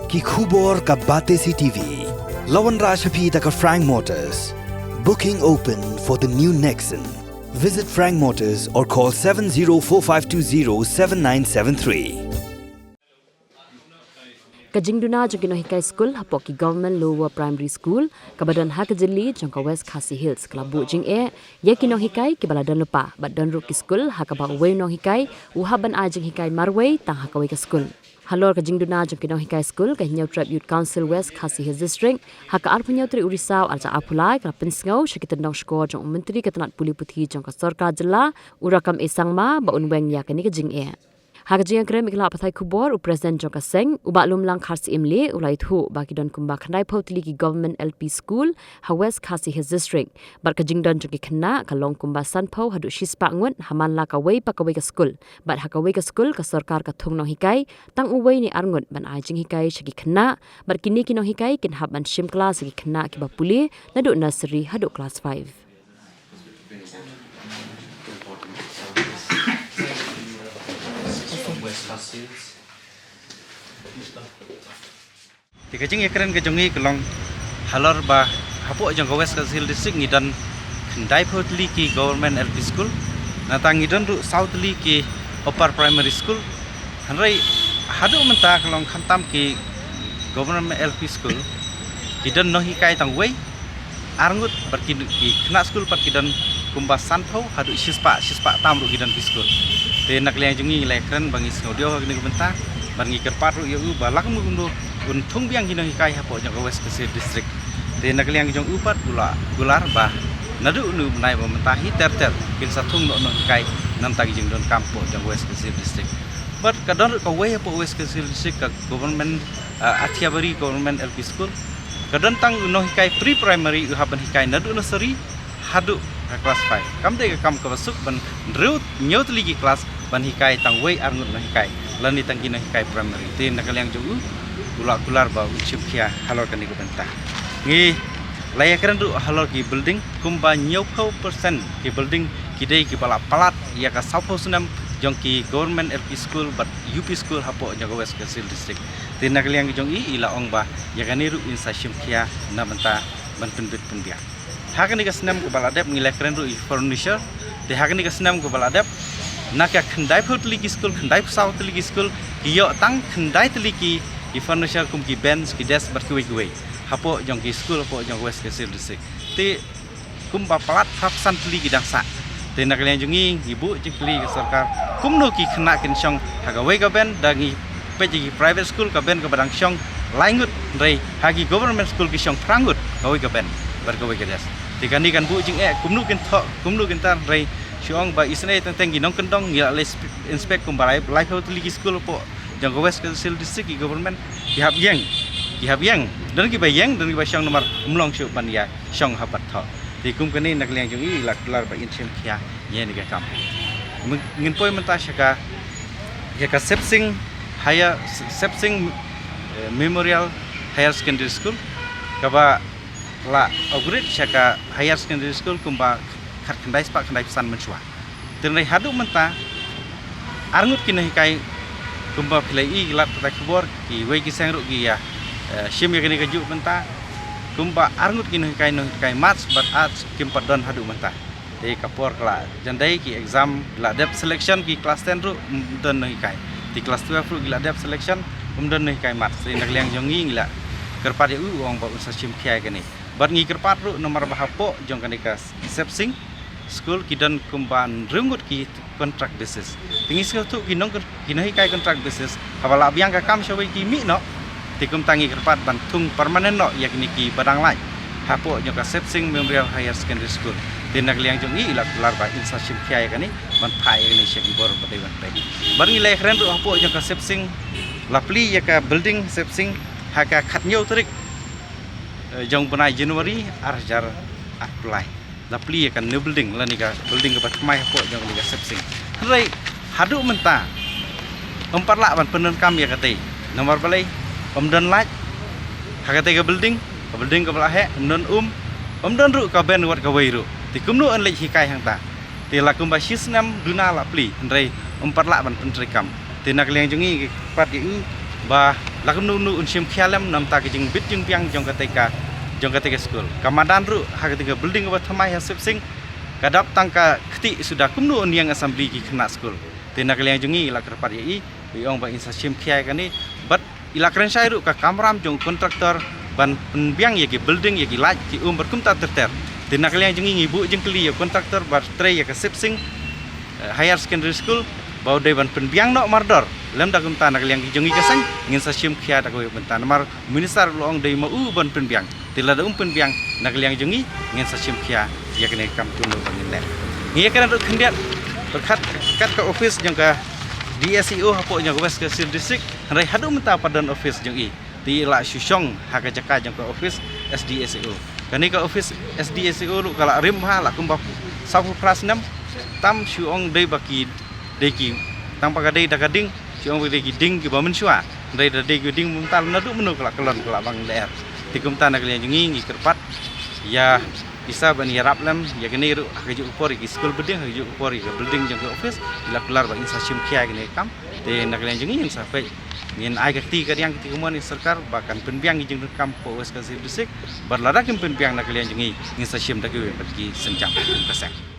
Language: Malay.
Ki khubor ka Bate CTV. Lawan Rajaphi taka Frank Motors. Booking open for the new Nexon. Visit Frank Motors or call 7045207973. Kajingduna jangkino hikai school hapoki government lower primary school kabadan hakajili jangka West Khasi Hills kelabu jing yakino hikai kibaladan lupa badan ruki school hakaba wei no hikai uhaban ajing hikai marway tang hakawe ka school halor kajingduna jangkino hikai school kahinyau tribe youth council West Khasi Hills district haka arpunyau tri urisau arja apulai kala pensngau syakitan dong skor jang menteri ketanat puli puthi jangka sarkar jela urakam esangma ba unweng yakani kajing Hakajing krem ikla pathai kubor u present jangka seng ubaklum lang Khasi imle ulai thu baki don kumba khandai photli ki government LP school ha West Khasi Hills district bar kajing don jangki khna kalong kumba sanpho hadu shispa ngun haman la ka wei pa ka wei ka school bat ha ka wei ka school ka sarkar ka thung no hikai tang u wei ni arngun ban ajing hikai shaki khna bar kini kino hikai kin hab ban shim class ki khna ki ba puli nadu nursery hadu class 5 Di kajing ekran kajongi kelong halor ba hapo jang West Khasi Hills district ngidan kendai photli ki government LP school natang ngidan ru southly ki upper primary school hanrai hadu menta kelong khantam ki government LP school kidan no hikai tang wei arngut berkin ki kena school par kidan kumba sanpho hadu shispa tam ru kidan school te nakliang jungi lekran bangi snaudio ni benta bangi kerpat ru yu balak mu gundu untung biang kino hikai hapo jang West Khasi Hills district te nakliang jong upat gular ba nadu nu nai mementahi ter kin satung no hikai nam tagi jing don kampo jang West Khasi Hills district but kadon ka wei hapo West Khasi Hills district ka government Athiabari government LP school kadon tang no hikai pre primary haban hikai nadu nursery hadu class 5 kam de kam ka basuk ban reut nyot ligi class ban hikai tang wei arngut no hikai lani tang kino hikai primary te nakaliang jong ular ba ucip kia halor kan benta ngi layakran du halor ki building kumba 90% ki building kidai ki palat ya ka saupo sunam jong ki government LP school but UP school hapo jang West Khasi Hills district te nakaliang jong ila ong ba ya kaniru insa shim kia na benta ban penbit pendia hakani ka senam ko baladep ngilekren ru furniture de hakani ka senam ko baladep nakya khandai photli ki school khandai southli ki school yo tang khandai tli ki furniture kum ki bench ki desk berkuwi hapo jong ki school hapo jong West Khasi Hills district te kum ba palat hapsan tli ki dangsa te naklian jungi ibu jikli ke sarkar kum no ki khna kin song hagawe ka ben dangi peji private school ka ben ka badang song laingut rei hagi government school ki song prangut kawe ka ben berkawe ka desk tikani kan bu jing kumnu kin tar rei siong ba isne teng ginong kendong ngila inspect kum balai life tli ki school po jang West Khasi Hills district ki government kihab yang dan ki bayang dan ki basang nomor umlong syu pan ya song hapat tho ti kum kani nakliang jong i lar ba insim khia ye ni ka kam ngin poi menta shaka ya ka sepsing memorial higher secondary school kaba la upgrade shaka higher secondary school kumba khandai pesan menchua tenai hadu menta arngut kini hikai kumba pilai lat ta kubor ki wei ki sangru ki ya shim ya kini kaju menta kumba arngut kini hikai march but arts kim padon hadu menta te kapor kala jandai ki exam la dep selection ki class 10 ru don hikai di class 12 ru ki la dep selection don hikai march te nakliang jongi ngila kerpat ya uang ba usa shim khia kini bar ngi kerpat ru nomor bahapo jong kani ka sepsing school kidan kumban rungut ki contract basis tingis tu kinong kinahi kai contract basis habala biang ka kam shawai ki mi no tikum tangi kerpat ban tung permanent no yakni ki badang lai hapo nyoka sepsing memorial higher secondary school tinak liang jongi ila lar ba insa shim khia kani ban phai kani shek bor badai ban pai bar ngi lai khren ru hapo nyoka sepsing lapli yaka building sepsing haka khatnyau trik jong banai January arjar apply lapli akan new building la nika building ke patmai hapo jong nika sepsing rai hadu menta empat lak ban penun kam ya kate nomor balai omdan laj hakate ke building ke belah he omdan ru ka ben wat ka wei ru ti kumnu an lej hikai hang ta ti lakum ba shisnam duna lapli rai empat lak ban pentrikam ti nak liang jongi pat yu ba lakum nu unsim khialam nam ta ke jing bit jing piang jong kateka school kamadan ru ha ketika building wa thamai ha sing kadap tangka khti sudah kumnu uniang assembly ki khna school tina kalian jungi ila kerpat yi ong ba insa sim khiai kani but ila kren sai ru ka kamram jong kontraktor ban penbiang ye ki building ye ki laj ki berkum ta ter tina kalian jungi ngibu jeng kli ye kontraktor bar tray ye ka sing higher secondary school bau dai ban penbiang no mardor lem da kum ta nak liang jungi kasang ngin sa sim khia da ko bentan mar minister loong dai ma ban penbiang tila da penbiang nak liang jungi ngin sa sim khia ya kene kam tunu bangin le ngia kana ru khendiat berkat kat ka office jang ka DSEO hapo jang West Kasil district rai hadu menta padan office jang i ti la susong ha ka jaka jang ka office SDSEO kani ka office SDSEO ru kala rim ha la kum ba sapu pras 6 tam suong dai baki deki tang pagadai dagading siong deki ding ki bamen syua dai deki ding muntal nadu menu kelak kelon kelak bang daer tikum tanah kalian jungi kerpat ya bisa ban yarap lam ya kene ru haju upori ki school beding haju upori ke building jang ke office ila kelar bang insasim khia kene kam te nak kalian jungi yang sampai ngin ai kakti ka yang ti kumon sarkar bahkan penbiang jeng kam po West Kasil district berladak penbiang nak kalian jungi insasim dak ki senjam kasek